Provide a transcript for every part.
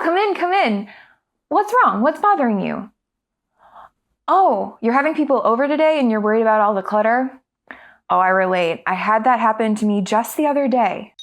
come in, come in. What's wrong? What's bothering you? Oh, you're having people over today and you're worried about all the clutter? Oh, I relate. I had that happen to me just the other day.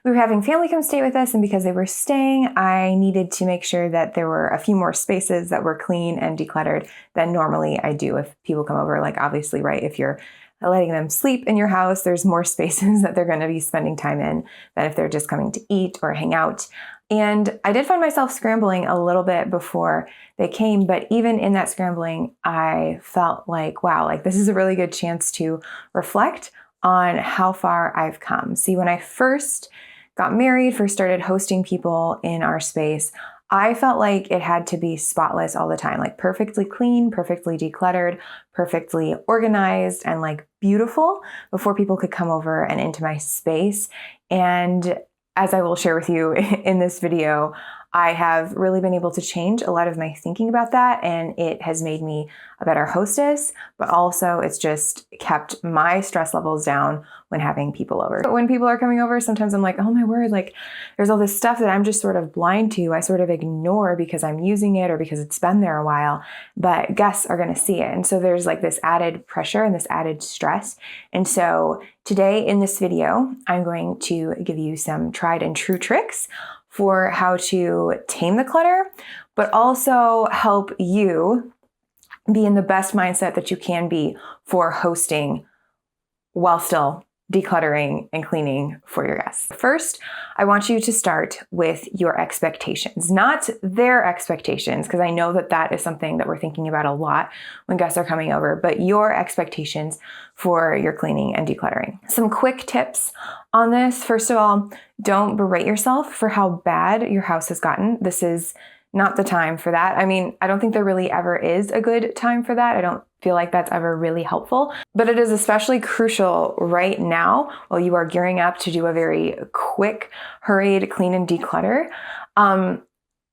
We were having family come stay with us, and because they were staying, I needed to make sure that there were a few more spaces that were clean and decluttered than normally I do if people come over. Like, obviously, right, if you're letting them sleep in your house, there's more spaces that they're going to be spending time in than if they're just coming to eat or hang out. And I did find myself scrambling a little bit before they came, but even in that scrambling, I felt like, wow, like this is a really good chance to reflect on how far I've come. See, when I first got married, first started hosting people in our space, I felt like it had to be spotless all the time, like perfectly clean, perfectly decluttered, perfectly organized, and like beautiful before people could come over and into my space. And as I will share with you in this video, I have really been able to change a lot of my thinking about that, and it has made me a better hostess, but also it's just kept my stress levels down when having people over. But when people are coming over, sometimes I'm like, oh my word, like there's all this stuff that I'm just sort of blind to. I sort of ignore because I'm using it or because it's been there a while, but guests are going to see it. And so there's like this added pressure and this added stress. And so today in this video, I'm going to give you some tried and true tricks for how to tame the clutter, but also help you be in the best mindset that you can be for hosting while still decluttering and cleaning for your guests. First, I want you to start with your expectations, not their expectations, because I know that that is something that we're thinking about a lot when guests are coming over, but your expectations for your cleaning and decluttering. Some quick tips on this. First of all, don't berate yourself for how bad your house has gotten. This is not the time for that. I mean, I don't think there really ever is a good time for that. I don't feel like that's ever really helpful, but it is especially crucial right now while you are gearing up to do a very quick, hurried clean and declutter,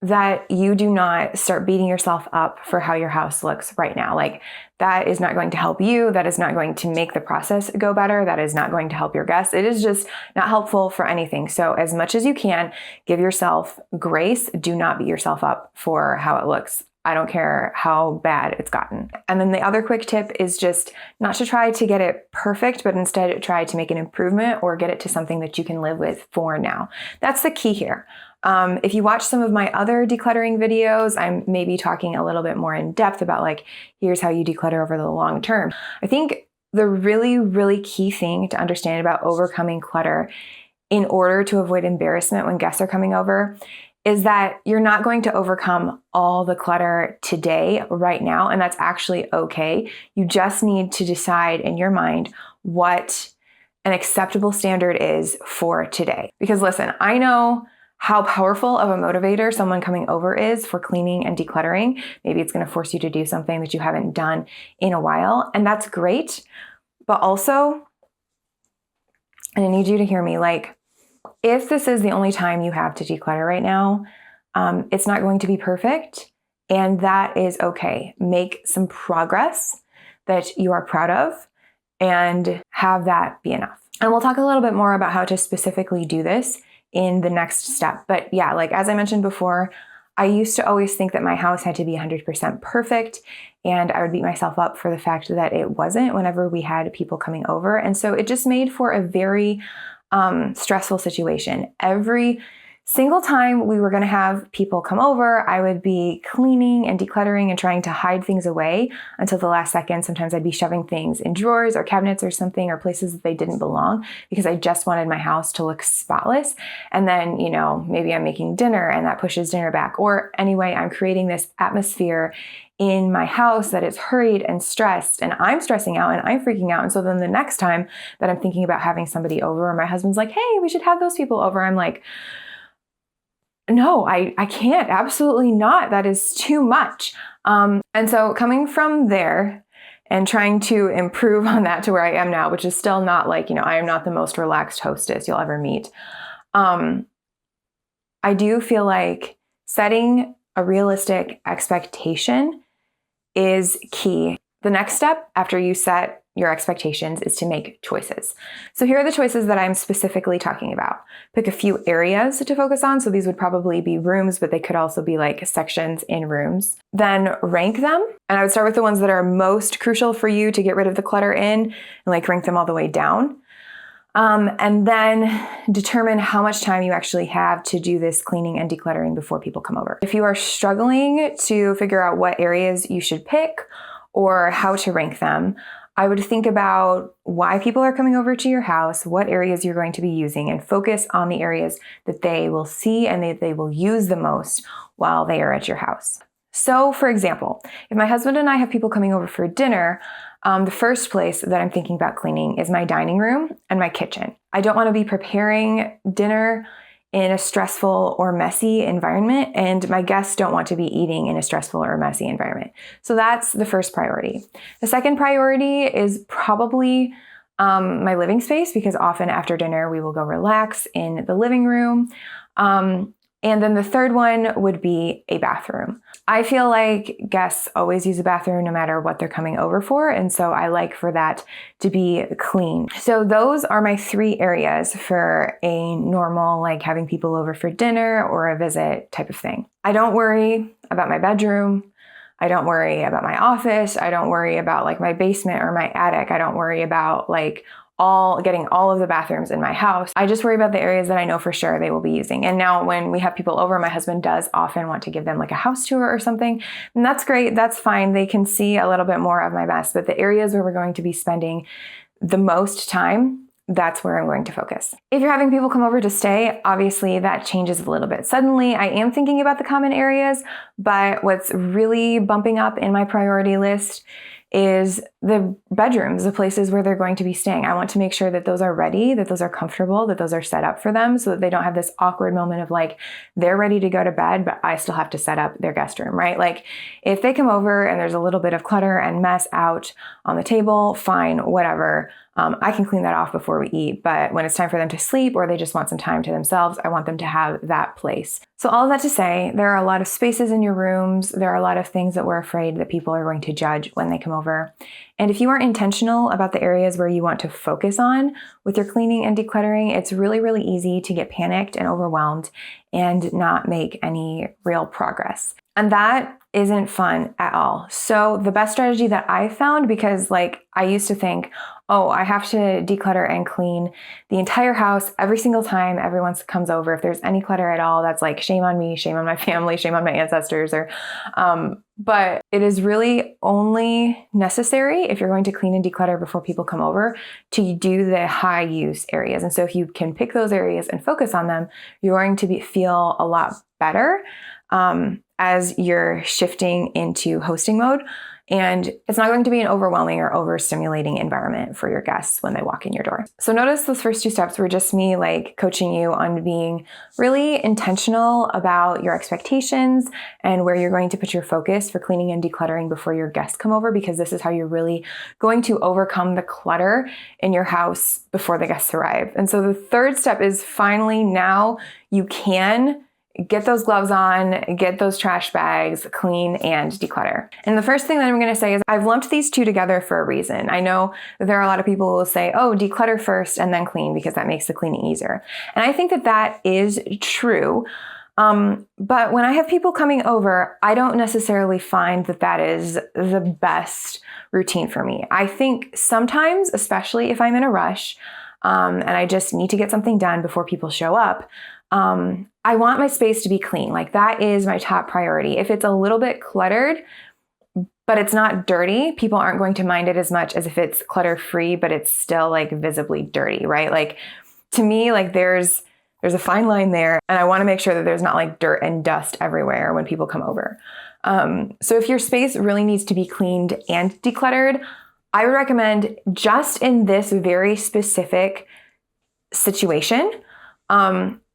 that you do not start beating yourself up for how your house looks right now. Like, that is not going to help you. That is not going to make the process go better. That is not going to help your guests. It is just not helpful for anything. So as much as you can, give yourself grace. Do not beat yourself up for how it looks. I don't care how bad it's gotten. And then the other quick tip is just not to try to get it perfect, but instead try to make an improvement or get it to something that you can live with for now. That's the key here. If you watch some of my other decluttering videos, I'm maybe talking a little bit more in depth about like, here's how you declutter over the long term. I think the really, really key thing to understand about overcoming clutter in order to avoid embarrassment when guests are coming over is that you're not going to overcome all the clutter today, right now, and that's actually okay. You just need to decide in your mind what an acceptable standard is for today. Because listen, I know how powerful of a motivator someone coming over is for cleaning and decluttering. Maybe it's going to force you to do something that you haven't done in a while, and that's great. But also, and I need you to hear me, like, if this is the only time you have to declutter right now, it's not going to be perfect, and that is okay. Make some progress that you are proud of and have that be enough. And we'll talk a little bit more about how to specifically do this in the next step. But yeah, like as I mentioned before, I used to always think that my house had to be 100% perfect, and I would beat myself up for the fact that it wasn't whenever we had people coming over. And so it just made for a very stressful situation. Every single time we were going to have people come over, I would be cleaning and decluttering and trying to hide things away until the last second. Sometimes I'd be shoving things in drawers or cabinets or something, or places that they didn't belong, because I just wanted my house to look spotless. And then, you know, maybe I'm making dinner and that pushes dinner back. Or anyway, I'm creating this atmosphere in my house that is hurried and stressed, and I'm stressing out and I'm freaking out. And so then the next time that I'm thinking about having somebody over, or my husband's like, hey, we should have those people over, I'm like, no, I can't, absolutely not. That is too much. And so coming from there and trying to improve on that to where I am now, which is still not like, you know, I am not the most relaxed hostess you'll ever meet. I do feel like setting a realistic expectation is key. The next step after you set your expectations is to make choices. So here are the choices that I'm specifically talking about. Pick a few areas to focus on. So these would probably be rooms, but they could also be like sections in rooms. Then rank them. And I would start with the ones that are most crucial for you to get rid of the clutter in, and like rank them all the way down. And then determine how much time you actually have to do this cleaning and decluttering before people come over. If you are struggling to figure out what areas you should pick or how to rank them, I would think about why people are coming over to your house, what areas you're going to be using, and focus on the areas that they will see and that they will use the most while they are at your house. So, for example, if my husband and I have people coming over for dinner, the first place that I'm thinking about cleaning is my dining room and my kitchen. I don't want to be preparing dinner in a stressful or messy environment, and my guests don't want to be eating in a stressful or messy environment. So that's the first priority. The second priority is probably my living space, because often after dinner we will go relax in the living room. And then the third one would be a bathroom. I feel like guests always use a bathroom no matter what they're coming over for. And so I like for that to be clean. So those are my 3 areas for a normal, like having people over for dinner or a visit type of thing. I don't worry about my bedroom. I don't worry about my office. I don't worry about like my basement or my attic. I don't worry about like getting all of the bathrooms in my house. I just worry about the areas that I know for sure they will be using. And now when we have people over, my husband does often want to give them like a house tour or something. And that's great. That's fine. They can see a little bit more of my mess. But the areas where we're going to be spending the most time, that's where I'm going to focus. If you're having people come over to stay, obviously that changes a little bit. Suddenly I am thinking about the common areas, but what's really bumping up in my priority list is the bedrooms, the places where they're going to be staying. I want to make sure that those are ready, that those are comfortable, that those are set up for them so that they don't have this awkward moment of like, they're ready to go to bed, but I still have to set up their guest room, right? Like if they come over and there's a little bit of clutter and mess out on the table, fine, whatever. I can clean that off before we eat, but when it's time for them to sleep or they just want some time to themselves, I want them to have that place. So all of that to say, there are a lot of spaces in your rooms. There are a lot of things that we're afraid that people are going to judge when they come over. And if you are intentional about the areas where you want to focus on with your cleaning and decluttering, it's really, really easy to get panicked and overwhelmed and not make any real progress. And that isn't fun at all. So the best strategy that I found, because like I used to think, oh, I have to declutter and clean the entire house every single time everyone comes over. If there's any clutter at all, that's like shame on me, shame on my family, shame on my ancestors. But it is really only necessary if you're going to clean and declutter before people come over to do the high use areas. And so if you can pick those areas and focus on them, you're going to feel a lot better as you're shifting into hosting mode. And it's not going to be an overwhelming or overstimulating environment for your guests when they walk in your door. So notice those first 2 steps were just me like coaching you on being really intentional about your expectations and where you're going to put your focus for cleaning and decluttering before your guests come over, because this is how you're really going to overcome the clutter in your house before the guests arrive. And so the third step is finally now you can get those gloves on, get those trash bags, clean and declutter. And the first thing that I'm going to say is I've lumped these 2 together for a reason. I know that there are a lot of people who will say, oh, declutter first and then clean because that makes the cleaning easier. And I think that that is true. But when I have people coming over, I don't necessarily find that that is the best routine for me. I think sometimes, especially if I'm in a rush, and I just need to get something done before people show up, I want my space to be clean. Like that is my top priority. If it's a little bit cluttered, but it's not dirty, people aren't going to mind it as much as if it's clutter free, but it's still like visibly dirty, right? Like to me, like there's a fine line there. And I want to make sure that there's not like dirt and dust everywhere when people come over. So if your space really needs to be cleaned and decluttered, I would recommend just in this very specific situation,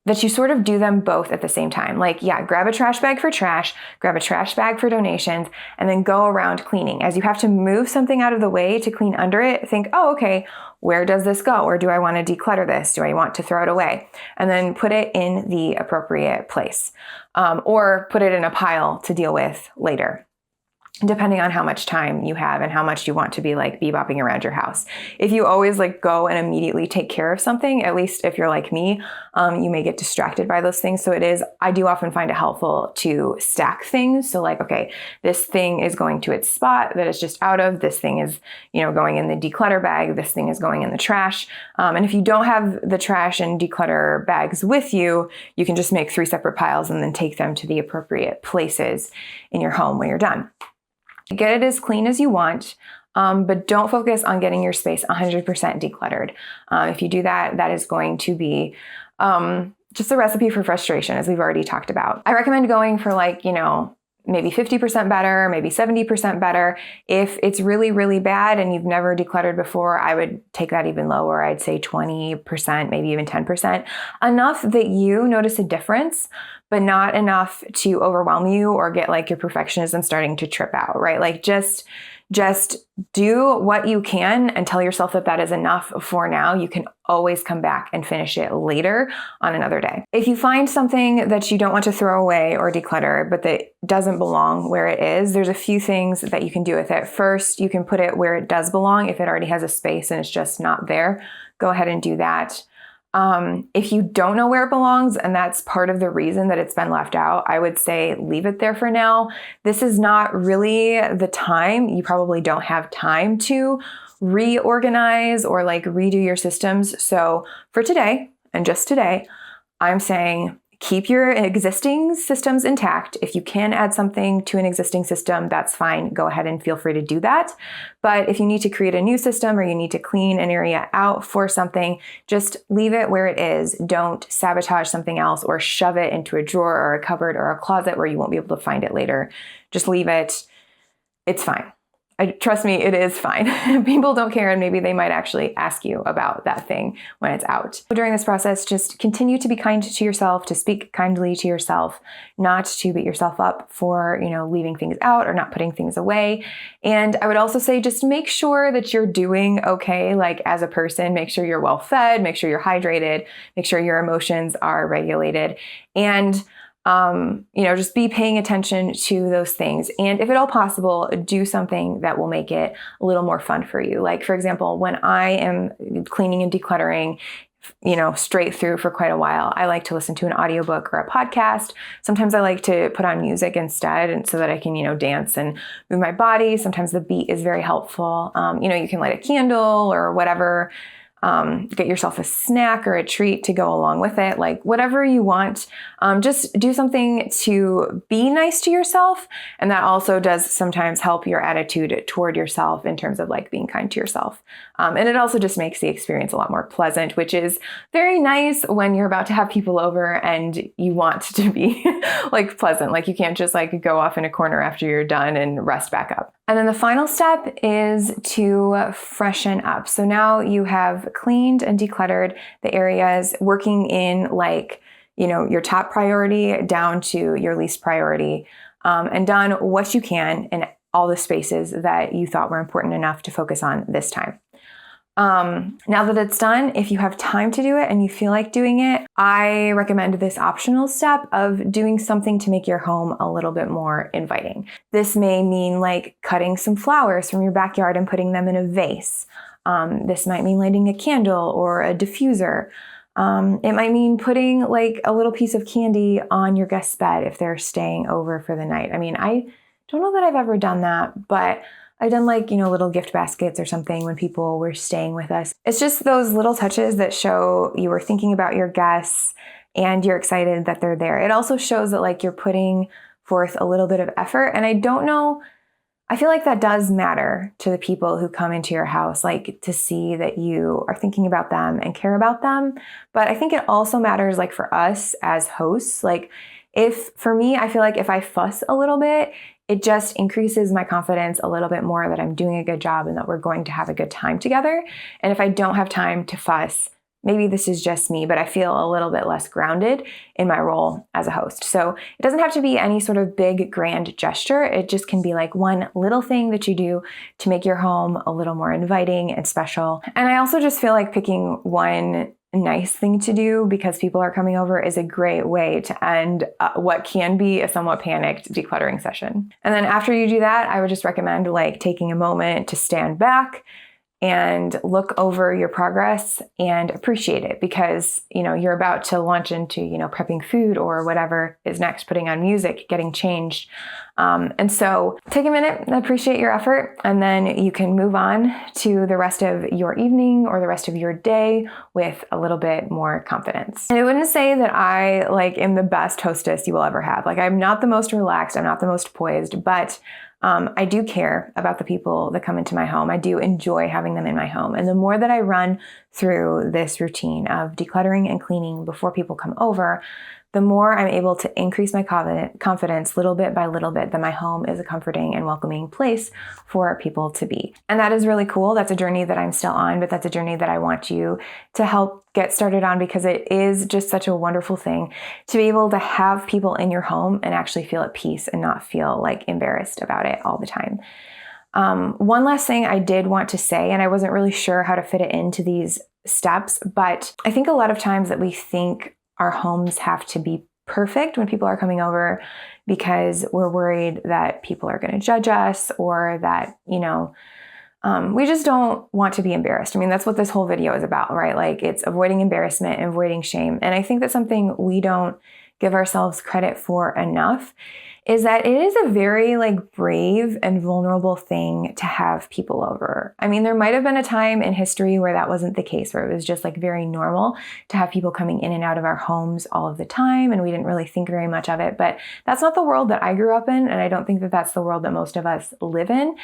that you sort of do them both at the same time. Like, yeah, grab a trash bag for trash, grab a trash bag for donations, and then go around cleaning. As you have to move something out of the way to clean under it, think, oh, okay, where does this go? Or do I want to declutter this? Do I want to throw it away? And then put it in the appropriate place, or put it in a pile to deal with later. depending on how much time you have and how much you want to be like bebopping around your house. If you always like go and immediately take care of something, at least if you're like me, you may get distracted by those things. So I do often find it helpful to stack things. So like, okay, this thing is going to its spot that it's just out of, this thing is, going in the declutter bag, this thing is going in the trash. And if you don't have the trash and declutter bags with you, you can just make 3 separate piles and then take them to the appropriate places in your home when you're done. Get it as clean as you want, but don't focus on getting your space 100% decluttered. If you do that, that is going to be just a recipe for frustration, as we've already talked about. I recommend going for like, maybe 50% better, maybe 70% better. If it's really, really bad and you've never decluttered before, I would take that even lower. I'd say 20%, maybe even 10%. Enough that you notice a difference, but not enough to overwhelm you or get like your perfectionism starting to trip out, right? Like just do what you can and tell yourself that that is enough for now. You can always come back and finish it later on another day. If you find something that you don't want to throw away or declutter, but that doesn't belong where it is, there's a few things that you can do with it. First, you can put it where it does belong. If it already has a space and it's just not there, go ahead and do that. If you don't know where it belongs, and that's part of the reason that it's been left out, I would say leave it there for now. This is not really the time. You probably don't have time to reorganize or like redo your systems. So for today, and just today, I'm saying keep your existing systems intact. If you can add something to an existing system, that's fine. Go ahead and feel free to do that. But if you need to create a new system or you need to clean an area out for something, just leave it where it is. Don't sabotage something else or shove it into a drawer or a cupboard or a closet where you won't be able to find it later. Just leave it. It's fine. Trust me, it is fine. People don't care, and maybe they might actually ask you about that thing when it's out. During this process, just continue to be kind to yourself, to speak kindly to yourself, not to beat yourself up for, leaving things out or not putting things away. And I would also say just make sure that you're doing okay, like as a person. Make sure you're well fed, make sure you're hydrated, make sure your emotions are regulated, and just be paying attention to those things. And if at all possible, do something that will make it a little more fun for you. Like, for example, when I am cleaning and decluttering, straight through for quite a while, I like to listen to an audiobook or a podcast. Sometimes I like to put on music instead, and so that I can, dance and move my body. Sometimes the beat is very helpful. You can light a candle or whatever. Get yourself a snack or a treat to go along with it, like whatever you want. Just do something to be nice to yourself. And that also does sometimes help your attitude toward yourself in terms of like being kind to yourself. And it also just makes the experience a lot more pleasant, which is very nice when you're about to have people over and you want to be like pleasant. Like you can't just like go off in a corner after you're done and rest back up. And then the final step is to freshen up. So now you have cleaned and decluttered the areas, working in like, your top priority down to your least priority, and done what you can in all the spaces that you thought were important enough to focus on this time. Now that it's done, if you have time to do it and you feel like doing it, I recommend this optional step of doing something to make your home a little bit more inviting. This may mean like cutting some flowers from your backyard and putting them in a vase. This might mean lighting a candle or a diffuser. It might mean putting like a little piece of candy on your guest's bed if they're staying over for the night. I mean, I don't know that I've ever done that, but I've done like, little gift baskets or something when people were staying with us. It's just those little touches that show you were thinking about your guests and you're excited that they're there. It also shows that like you're putting forth a little bit of effort. And I feel like that does matter to the people who come into your house, like to see that you are thinking about them and care about them. But I think it also matters like for us as hosts, like for me, I feel like if I fuss a little bit, it just increases my confidence a little bit more that I'm doing a good job and that we're going to have a good time together. And if I don't have time to fuss, maybe this is just me, but I feel a little bit less grounded in my role as a host. So it doesn't have to be any sort of big, grand gesture. It just can be like one little thing that you do to make your home a little more inviting and special. And I also just feel like picking one nice thing to do because people are coming over is a great way to end what can be a somewhat panicked decluttering session. And then after you do that, I would just recommend like taking a moment to stand back and look over your progress and appreciate it, because, you're about to launch into, prepping food or whatever is next, putting on music, getting changed. And so take a minute and appreciate your effort, and then you can move on to the rest of your evening or the rest of your day with a little bit more confidence. And I wouldn't say that I am the best hostess you will ever have. I'm not the most relaxed, I'm not the most poised, but I do care about the people that come into my home. I do enjoy having them in my home. And the more that I run through this routine of decluttering and cleaning before people come over, the more I'm able to increase my confidence little bit by little bit that my home is a comforting and welcoming place for people to be. And that is really cool. That's a journey that I'm still on, but that's a journey that I want you to help get started on, because it is just such a wonderful thing to be able to have people in your home and actually feel at peace and not feel embarrassed about it all the time. One last thing I did want to say, and I wasn't really sure how to fit it into these steps, but I think a lot of times that we think our homes have to be perfect when people are coming over because we're worried that people are going to judge us, or that, we just don't want to be embarrassed. I mean, that's what this whole video is about, right? It's avoiding embarrassment and avoiding shame. And I think that's something we don't give ourselves credit for enough, is that it is a very brave and vulnerable thing to have people over. I mean, there might have been a time in history where that wasn't the case, where it was just very normal to have people coming in and out of our homes all of the time, and we didn't really think very much of it. But that's not the world that I grew up in, and I don't think that that's the world that most of us live in.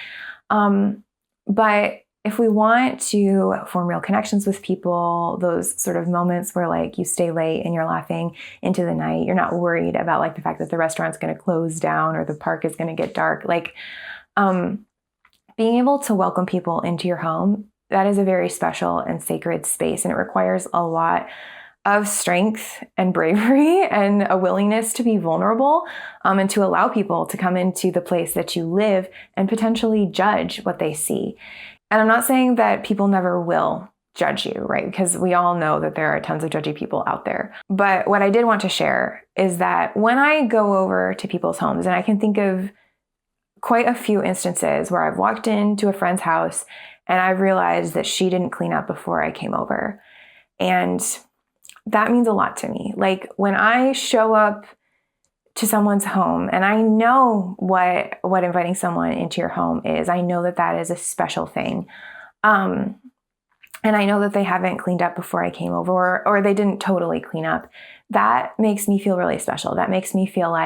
But if we want to form real connections with people, those sort of moments where you stay late and you're laughing into the night, you're not worried about the fact that the restaurant's going to close down or the park is going to get dark. Being able to welcome people into your home, that is a very special and sacred space, and it requires a lot of strength and bravery and a willingness to be vulnerable, and to allow people to come into the place that you live and potentially judge what they see. And I'm not saying that people never will judge you, right? Because we all know that there are tons of judgy people out there. But what I did want to share is that when I go over to people's homes, and I can think of quite a few instances where I've walked into a friend's house and I've realized that she didn't clean up before I came over. And that means a lot to me. When I show up to someone's home, and I know what inviting someone into your home is. I know that that is a special thing. And I know that they haven't cleaned up before I came over, or they didn't totally clean up. That makes me feel really special. That makes me feel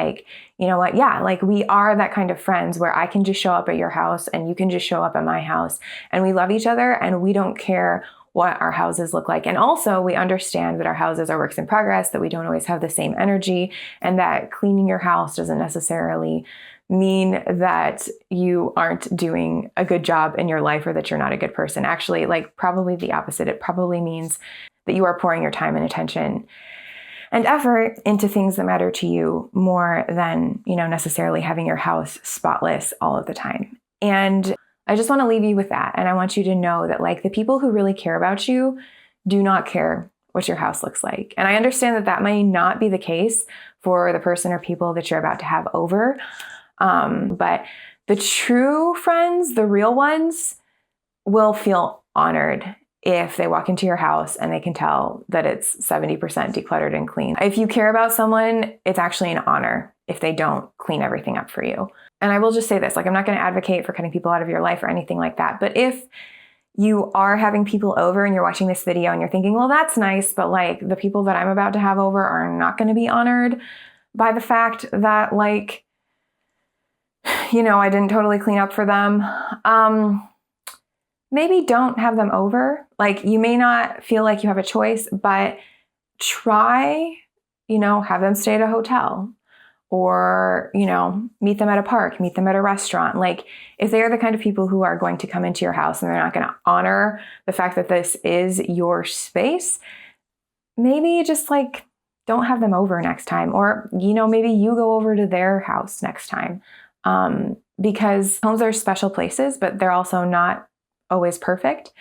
you know what? Yeah, we are that kind of friends where I can just show up at your house and you can just show up at my house, and we love each other and we don't care what our houses look like. And also we understand that our houses are works in progress, that we don't always have the same energy, and that cleaning your house doesn't necessarily mean that you aren't doing a good job in your life or that you're not a good person. Actually, probably the opposite. It probably means that you are pouring your time and attention and effort into things that matter to you more than, necessarily having your house spotless all of the time. And I just want to leave you with that. And I want you to know that the people who really care about you do not care what your house looks like. And I understand that that may not be the case for the person or people that you're about to have over. But the true friends, the real ones, will feel honored if they walk into your house and they can tell that it's 70% decluttered and clean. If you care about someone, it's actually an honor if they don't clean everything up for you. And I will just say this, I'm not going to advocate for cutting people out of your life or anything like that. But if you are having people over and you're watching this video and you're thinking, well, that's nice, but the people that I'm about to have over are not going to be honored by the fact that I didn't totally clean up for them, maybe don't have them over. You may not feel like you have a choice, but try, have them stay at a hotel, or, meet them at a park, meet them at a restaurant. If they are the kind of people who are going to come into your house and they're not going to honor the fact that this is your space, maybe just don't have them over next time. Or, maybe you go over to their house next time. Because homes are special places, but they're also not always perfect.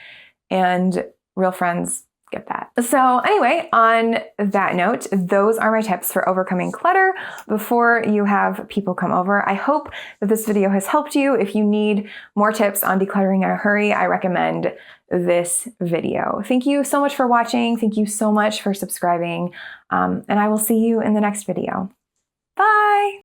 And real friends Get that. So anyway, on that note, those are my tips for overcoming clutter before you have people come over. I hope that this video has helped you. If you need more tips on decluttering in a hurry, I recommend this video. Thank you so much for watching. Thank you so much for subscribing. And I will see you in the next video. Bye.